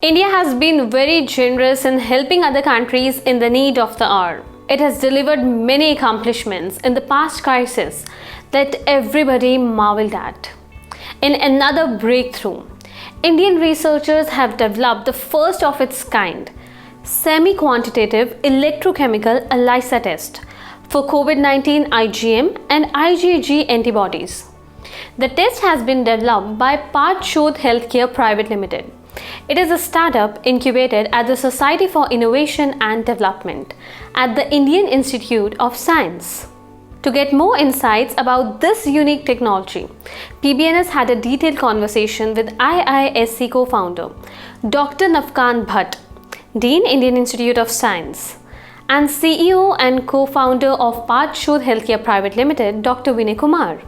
India has been very generous in helping other countries in the need of the hour. It has delivered many accomplishments in the past crisis that everybody marveled at. In another breakthrough, Indian researchers have developed the first of its kind semi-quantitative electrochemical ELISA test for COVID-19 IgM and IgG antibodies. The test has been developed by Parshod Healthcare Private Limited. It is a startup incubated at the Society for Innovation and Development at the Indian Institute of Science. To get more insights about this unique technology, PBNS had a detailed conversation with IISc co-founder Dr. Navkant Bhatt, Dean, Indian Institute of Science, and CEO and co-founder of Parshod Healthcare Private Limited, Dr. Vinay Kumar.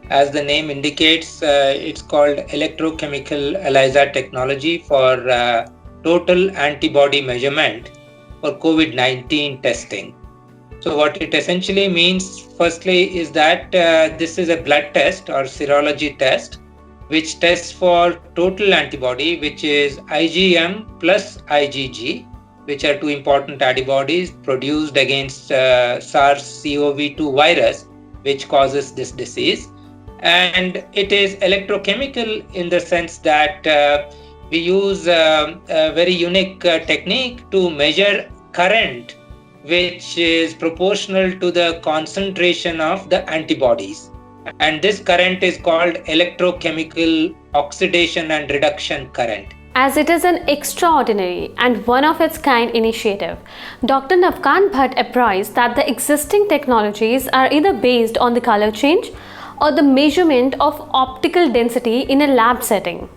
As the name indicates, it's called electrochemical ELISA technology for total antibody measurement for COVID-19 testing. So what it essentially means, firstly, is that this is a blood test or serology test, which tests for total antibody, which is IgM plus IgG, which are two important antibodies produced against SARS-CoV-2 virus, which causes this disease. And it is electrochemical in the sense that we use a very unique technique to measure current, which is proportional to the concentration of the antibodies. And this current is called electrochemical oxidation and reduction current. As it is an extraordinary and one of its kind initiative, Dr. Navkant Bhatt apprised that the existing technologies are either based on the color change or the measurement of optical density in a lab setting,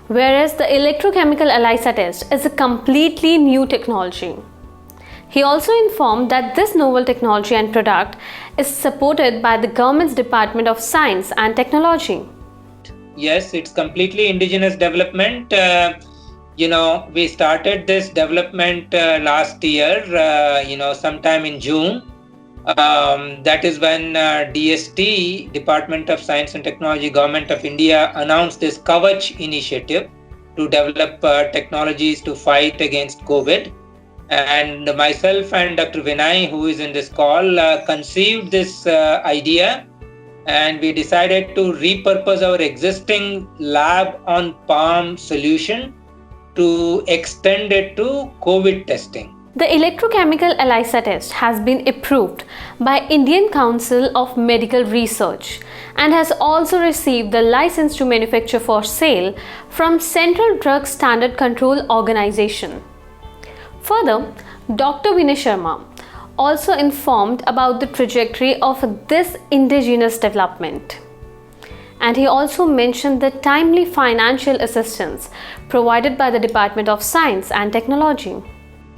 whereas the electrochemical ELISA test is a completely new technology. He also informed that this novel technology and product is supported by the government's Department of Science and Technology. Yes, it's completely indigenous development. We started this development last year, sometime in June. That is when DST, Department of Science and Technology, Government of India, announced this Kavach initiative to develop technologies to fight against COVID. And myself and Dr. Vinay, who is in this call, conceived this idea, and we decided to repurpose our existing lab on Palm solution to extend it to COVID testing. The electrochemical ELISA test has been approved by Indian Council of Medical Research and has also received the license to manufacture for sale from Central Drug Standard Control Organization. Further, Dr. Vinay Sharma also informed about the trajectory of this indigenous development. And he also mentioned the timely financial assistance provided by the Department of Science and Technology.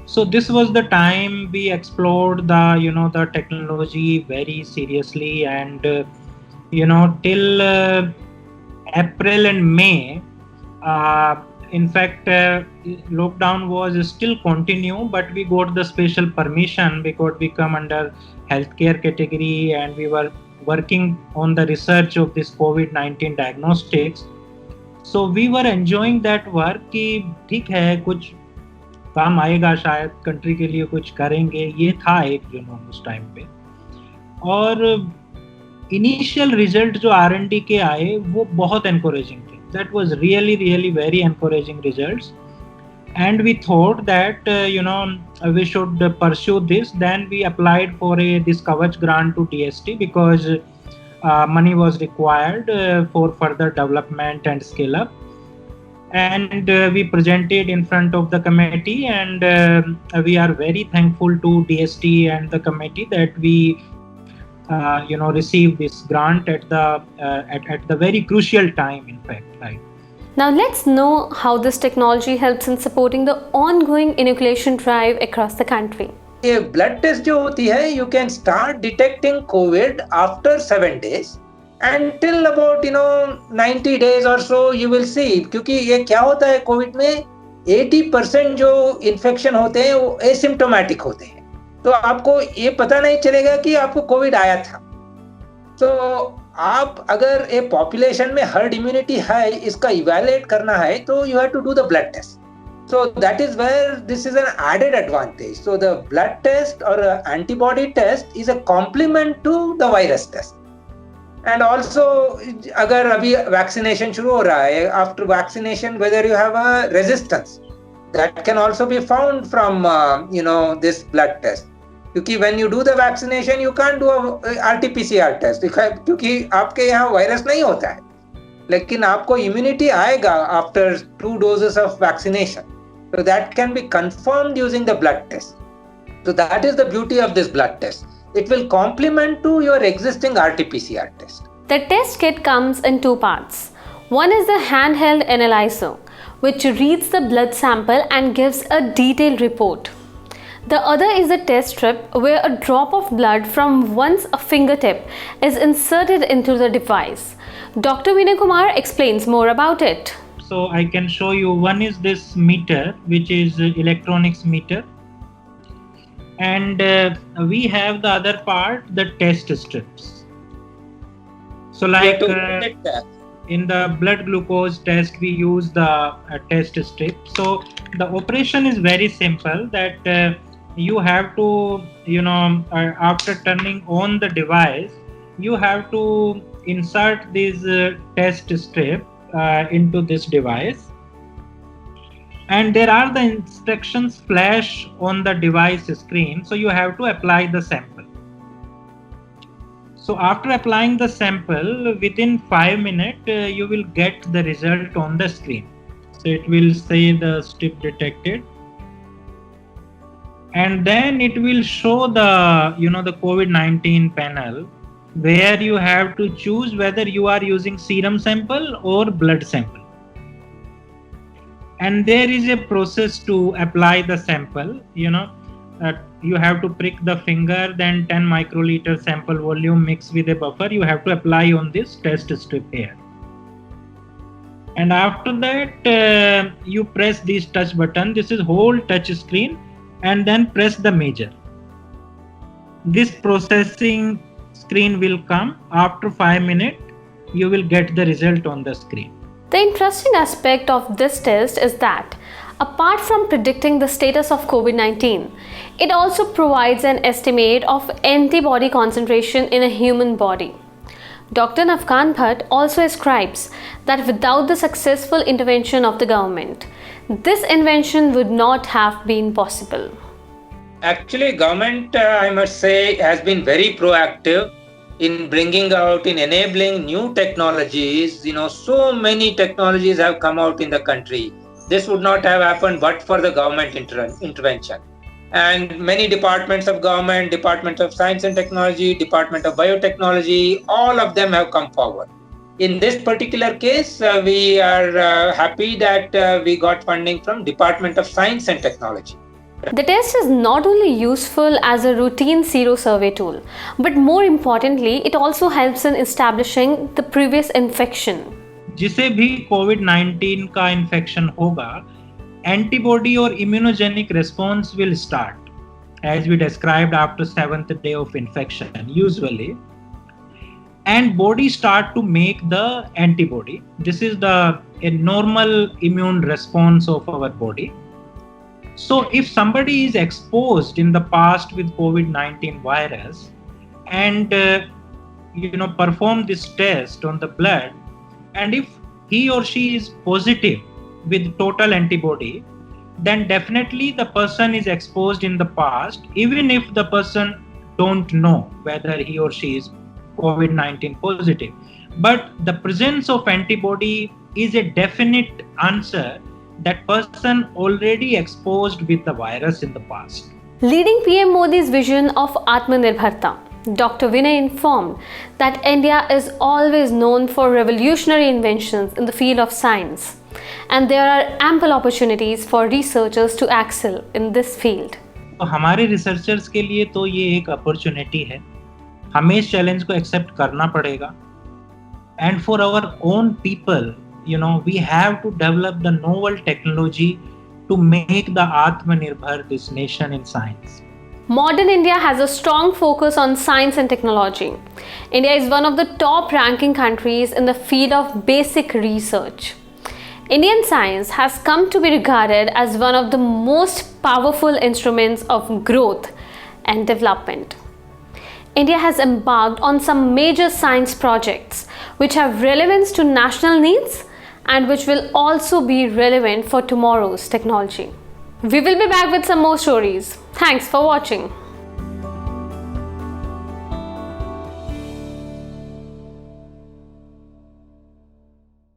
So this was the time we explored the technology very seriously, and till April and May, in fact, lockdown was still continue, but we got the special permission because we come under healthcare category and we were working on the research of this COVID-19 diagnostics. So we were enjoying that work कि ठीक है कुछ काम आएगा, शायद country के लिए कुछ करेंगे, ये था एक उस टाइम पे. और इनिशियल रिजल्ट जो R&D के आए वो बहुत एनकरेजिंग थे. That was really very encouraging results, and we thought that we should pursue this. Then we applied for this Kavach grant to DST because money was required for further development and scale up. And we presented in front of the committee, and we are very thankful to DST and the committee that we received this grant at the very crucial time, in fact, right. Now let's know how this technology helps in supporting the ongoing inoculation drive across the country. ये blood test जो होती है, you can start detecting COVID after 7 days. And till about 90 days or so you will see, क्योंकि ये क्या होता है Covid में 80% जो इन्फेक्शन होते हैं वो एसिम्प्टोमेटिक होते हैं, तो आपको ये पता नहीं चलेगा कि आपको कोविड आया था. तो आप अगर एक पॉपुलेशन में हर्ड इम्यूनिटी है, इसका इवैल्यूएट करना है, तो you have to do the blood test. So that is where this is an added advantage. So the blood test or antibody test is a complement to the virus test. And also, अगर अभी vaccination शुरू हो रहा है, after vaccination, whether you have a resistance, that can also be found from this blood test. क्योंकि when you do the vaccination, you can't do a RT-PCR test क्योंकि आपके यहाँ वायरस नहीं होता है, लेकिन आपको immunity आएगा after 2 doses of vaccination. So that can be confirmed using the blood test. So that is the beauty of this blood test. It will complement to your existing RT-PCR test. The test kit comes in 2 parts. One is the handheld analyzer, which reads the blood sample and gives a detailed report. The other is a test strip where a drop of blood from one's fingertip is inserted into the device. Dr. Vinay Kumar explains more about it. So I can show you. One is this meter, which is electronics meter. And we have the other part, the test strips. So like in the blood glucose test, we use the test strip. So the operation is very simple, that you have to, after turning on the device, you have to insert this test strip into this device. And there are the instructions flash on the device screen. So you have to apply the sample. So after applying the sample, within 5 minutes, you will get the result on the screen. So it will say the strip detected. And then it will show the, the COVID-19 panel, where you have to choose whether you are using serum sample or blood sample. And there is a process to apply the sample, you have to prick the finger, then 10 microliter sample volume mixed with a buffer, you have to apply on this test strip here. And after that, you press this touch button, this is whole touch screen, and then press the measure. This processing screen will come. After 5 minutes, you will get the result on the screen. The interesting aspect of this test is that, apart from predicting the status of COVID-19, it also provides an estimate of antibody concentration in a human body. Dr. Navkan Bhatt also ascribes that without the successful intervention of the government, this invention would not have been possible. Actually, government, I must say, has been very proactive in bringing out, in enabling new technologies. So many technologies have come out in the country. This would not have happened but for the government intervention. And many departments of government, Department of Science and Technology, Department of Biotechnology, all of them have come forward. In this particular case, we are happy that we got funding from Department of Science and Technology. The test is not only useful as a routine sero survey tool, but more importantly, it also helps in establishing the previous infection. जिसे भी COVID-19 का infection होगा, antibody or immunogenic response will start, as we described after 7th day of infection usually, and body start to make the antibody. This is a normal immune response of our body. So if somebody is exposed in the past with COVID-19 virus and perform this test on the blood, and if he or she is positive with total antibody, then definitely the person is exposed in the past, even if the person don't know whether he or she is COVID-19 positive. But the presence of antibody is a definite answer that person already exposed with the virus in the past. Leading PM Modi's vision of Atmanirbharta, Dr. Vinay informed that India is always known for revolutionary inventions in the field of science, and there are ample opportunities for researchers to excel in this field. तो हमारे researchers के लिए तो ये एक opportunity है, हमें इस चैलेंज को एक्सेप्ट करना पड़ेगा. And for our own people, we have to develop the novel technology to make the Atmanirbhar this nation in science. Modern India has a strong focus on science and technology. India is one of the top ranking countries in the field of basic research. Indian science has come to be regarded as one of the most powerful instruments of growth and development. India has embarked on some major science projects which have relevance to national needs and which will also be relevant for tomorrow's technology. We will be back with some more stories. Thanks for watching.